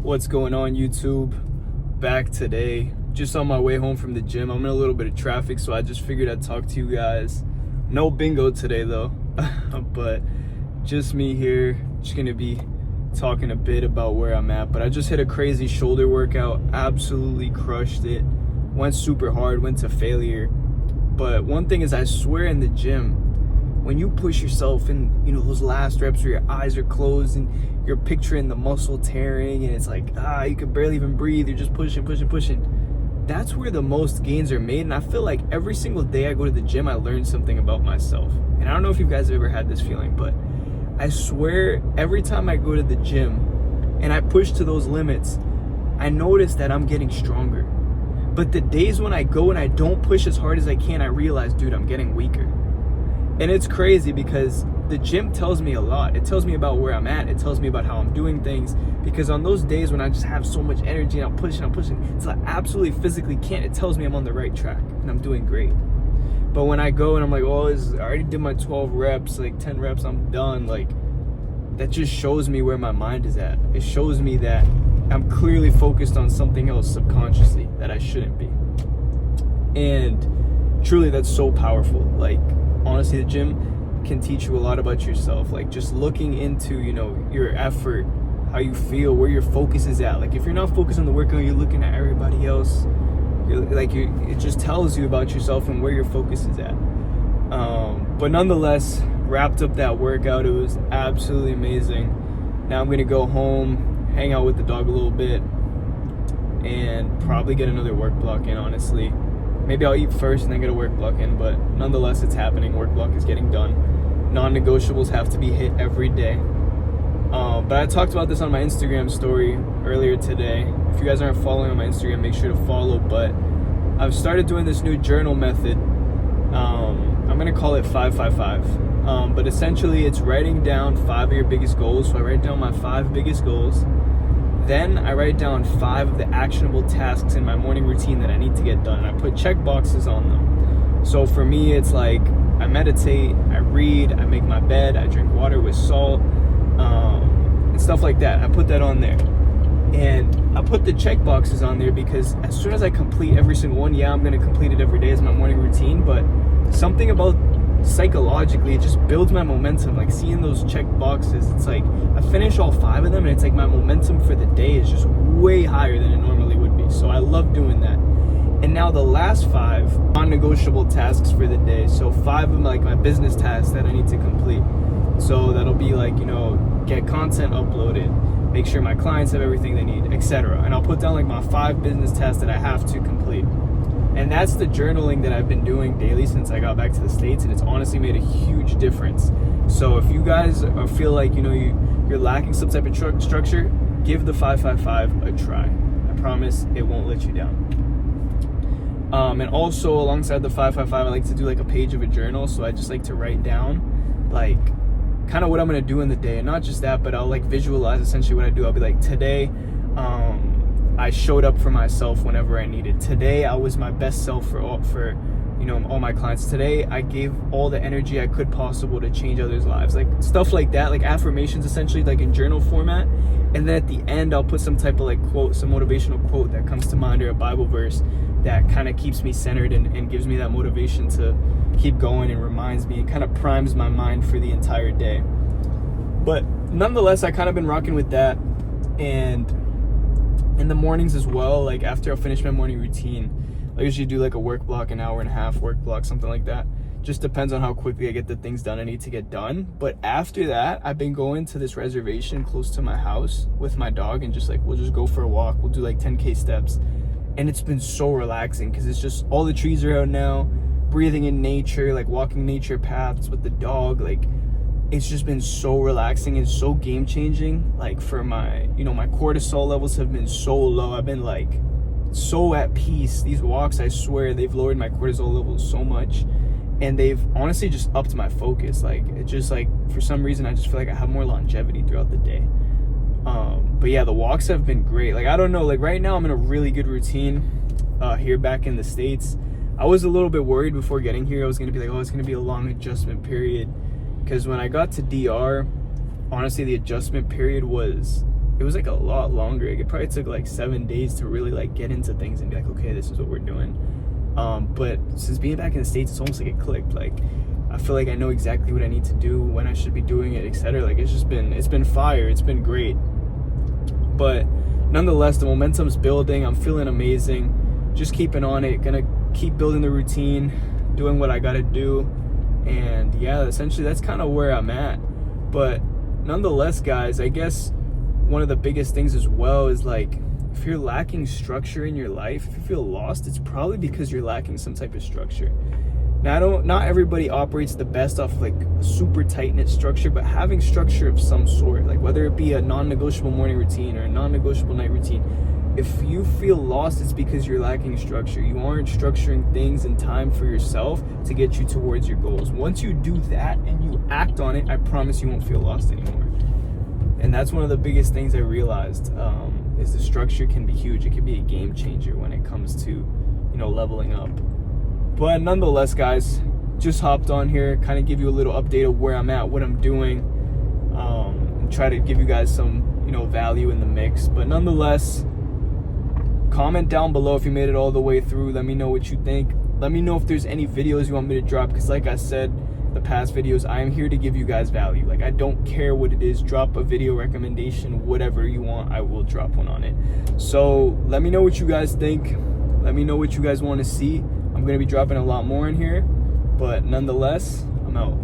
What's going on, YouTube? Back today, just on my way home from the gym. I'm in a little bit of traffic, so I just figured I'd talk to you guys. No bingo today though, but just me here, just gonna be talking a bit about where I'm at. But I just hit a crazy shoulder workout, absolutely crushed it, went super hard, went to failure. But one thing is, I swear, in the gym, when you push yourself in, those last reps where your eyes are closed and you're picturing the muscle tearing and it's like, you can barely even breathe, you're just pushing. That's where the most gains are made. And I feel like every single day I go to the gym, I learn something about myself. And I don't know if you guys have ever had this feeling, but I swear every time I go to the gym and I push to those limits, I notice that I'm getting stronger. But the days when I go and I don't push as hard as I can, I realize, dude, I'm getting weaker. And it's crazy because the gym tells me a lot. It tells me about where I'm at. It tells me about how I'm doing things. Because on those days when I just have so much energy and I'm pushing until I absolutely physically can't, it tells me I'm on the right track and I'm doing great. But when I go and I'm like, I already did my 12 reps, like 10 reps, I'm done. Like, that just shows me where my mind is at. It shows me that I'm clearly focused on something else subconsciously that I shouldn't be. And truly, that's so powerful. Like, honestly, the gym can teach you a lot about yourself. Like, just looking into, your effort, how you feel, where your focus is at. Like, if you're not focused on the workout, you're looking at everybody else. It just tells you about yourself and where your focus is at. But nonetheless, wrapped up that workout. It was absolutely amazing. Now I'm gonna go home, hang out with the dog a little bit, and probably get another work block in, honestly. Maybe I'll eat first and then get a work block in, but nonetheless, it's happening. Work block is getting done. Non-negotiables have to be hit every day. But I talked about this on my Instagram story earlier today. If you guys aren't following on my Instagram, make sure to follow. But I've started doing this new journal method. I'm gonna call it 555. But essentially, it's writing down 5 of your biggest goals. So I write down my 5 biggest goals. Then I write down 5 of the actionable tasks in my morning routine that I need to get done. And I put check boxes on them. So for me, it's like I meditate, I read, I make my bed, I drink water with salt, and stuff like that. I put that on there. And I put the check boxes on there because as soon as I complete every single one, I'm going to complete it every day as my morning routine. But something about psychologically, it just builds my momentum. Like, seeing those check boxes, it's like I finish all 5 of them and it's like my momentum for the day is just way higher than it normally would be. So I love doing that. And now the last 5 non-negotiable tasks for the day. So 5 of them, like my business tasks that I need to complete. So that'll be like, get content uploaded, make sure my clients have everything they need, etc. And I'll put down like my 5 business tasks that I have to complete. And that's the journaling that I've been doing daily since I got back to the States, and it's honestly made a huge difference. So if you guys feel like you're lacking some type of structure, give the 555 a try. I promise it won't let you down. And also alongside the 555, I like to do like a page of a journal. So I just like to write down like kind of what I'm gonna do in the day, and not just that, but I'll like visualize essentially what I do. I'll be like, today I showed up for myself whenever I needed. Today I was my best self for all my clients. Today I gave all the energy I could possible to change others' lives. Like stuff like that, like affirmations essentially, like in journal format. And then at the end I'll put some type of like quote, some motivational quote that comes to mind, or a Bible verse that kind of keeps me centered and gives me that motivation to keep going and reminds me and kind of primes my mind for the entire day. But nonetheless, I kind of been rocking with that. And in the mornings as well, like after I finish my morning routine, I usually do like a work block, an hour and a half work block, something like that. Just depends on how quickly I get the things done I need to get done. But after that, I've been going to this reservation close to my house with my dog, and just like we'll just go for a walk. We'll do like 10K steps. And it's been so relaxing because it's just all the trees are out now, breathing in nature, like walking nature paths with the dog. Like, it's just been so relaxing and so game changing. Like for my, my cortisol levels have been so low. I've been like so at peace. These walks, I swear, they've lowered my cortisol levels so much. And they've honestly just upped my focus. Like, it's just like, for some reason, I just feel like I have more longevity throughout the day. But yeah, the walks have been great. Like, I don't know, like right now I'm in a really good routine here back in the States. I was a little bit worried before getting here. I was gonna be like, it's gonna be a long adjustment period. Because when I got to DR, honestly, the adjustment period was it was like a lot longer. It probably took like 7 days to really like get into things and be like, okay, this is what we're doing. But since being back in the States, it's almost like it clicked. Like, I feel like I know exactly what I need to do, when I should be doing it, etc. Like, it's been fire. It's been great. But nonetheless, the momentum's building. I'm feeling amazing. Just keeping on it. Gonna keep building the routine, doing what I gotta do. And yeah, essentially that's kind of where I'm at. But nonetheless, guys, I guess one of the biggest things as well is like, if you're lacking structure in your life, if you feel lost, it's probably because you're lacking some type of structure. Now, not everybody operates the best off like a super tight-knit structure, but having structure of some sort, like whether it be a non-negotiable morning routine or a non-negotiable night routine, if you feel lost, it's because you're lacking structure. You aren't structuring things in time for yourself to get you towards your goals. Once you do that and you act on it, I promise you won't feel lost anymore. And that's one of the biggest things I realized, is the structure can be huge. It can be a game changer when it comes to, you know, leveling up. But nonetheless, guys, just hopped on here, kind of give you a little update of where I'm at, what I'm doing, and try to give you guys some, you know, value in the mix. But nonetheless, comment down below if you made it all the way through. Let me know what you think. Let me know if there's any videos you want me to drop, because like I said, the past videos, I am here to give you guys value. Like, I don't care what it is. Drop a video recommendation, whatever you want, I will drop one on it. So let me know what you guys think. Let me know what you guys want to see. I'm going to be dropping a lot more in here, but nonetheless, I'm out.